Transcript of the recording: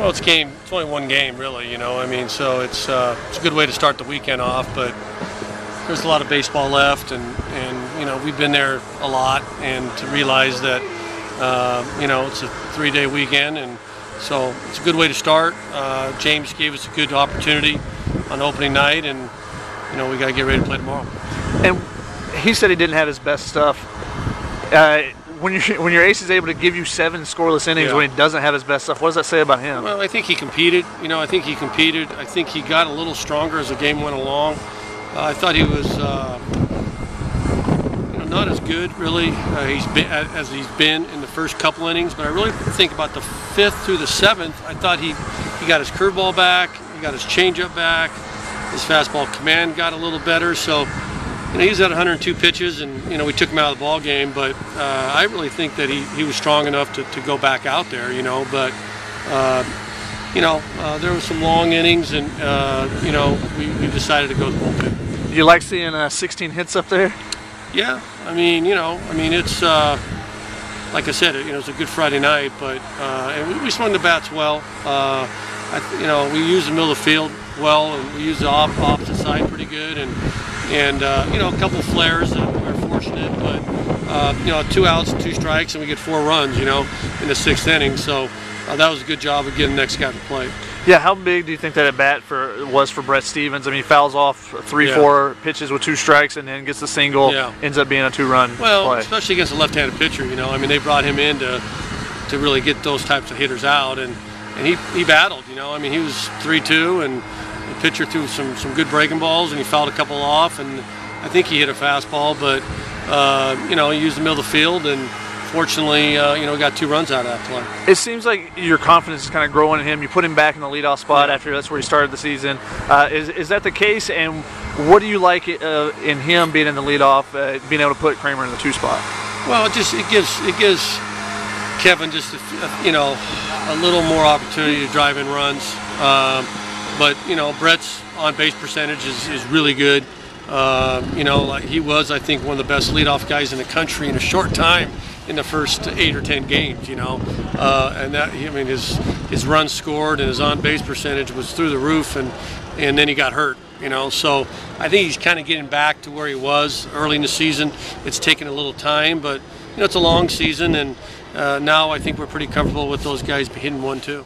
Well, it's only one game, really. I mean, so it's a good way to start the weekend off. But there's a lot of baseball left, and we've been there a lot, and to realize that it's a 3-day weekend, and so it's a good way to start. James gave us a good opportunity on opening night, and we got to get ready to play tomorrow. And he said he didn't have his best stuff. When your ace is able to give you 7 scoreless innings when he doesn't have his best stuff, what does that say about him? Well, I think he competed. I think he got a little stronger as the game went along. I thought he was not as good, really, as he's been in the first couple innings. But I really think about the 5th through the 7th, I thought he got his curveball back, he got his changeup back, his fastball command got a little better. So he was at 102 pitches, and we took him out of the ball game. But I really think that he was strong enough to go back out there. But there were some long innings, and we decided to go to the bullpen. Do you like seeing 16 hits up there? Yeah, I mean it's like I said, it's a good Friday night, but and we swung the bats well. We used the middle of the field well, and we used the opposite side pretty good, and a couple of flares that we were fortunate, but 2 outs, 2 strikes, and we get 4 runs, in the 6th inning. So that was a good job of getting the next guy to play. Yeah, how big do you think that at bat was for Brett Stevens? I mean, he fouls off 3-4 pitches with 2 strikes, and then gets the single. Ends up being a 2-run play. Especially against a left-handed pitcher. I mean, they brought him in to really get those types of hitters out, and he battled. I mean, he was 3-2, and the pitcher threw some good breaking balls, and he fouled a couple off, and I think he hit a fastball, but he used the middle of the field, and fortunately, we got 2 runs out of that play. It seems like your confidence is kind of growing in him. You put him back in the leadoff spot after that's where he started the season. Is that the case? And what do you like in him being in the leadoff, being able to put Kramer in the 2 spot? Well, it gives Kevin just a little more opportunity to drive in runs. But Brett's on base percentage is really good. Like he was, I think, one of the best leadoff guys in the country in a short time in the first 8 or 10 games, and that, his runs scored and his on base percentage was through the roof, and then he got hurt, so I think he's kind of getting back to where he was early in the season. It's taken a little time, but it's a long season, and now I think we're pretty comfortable with those guys hitting 1-2.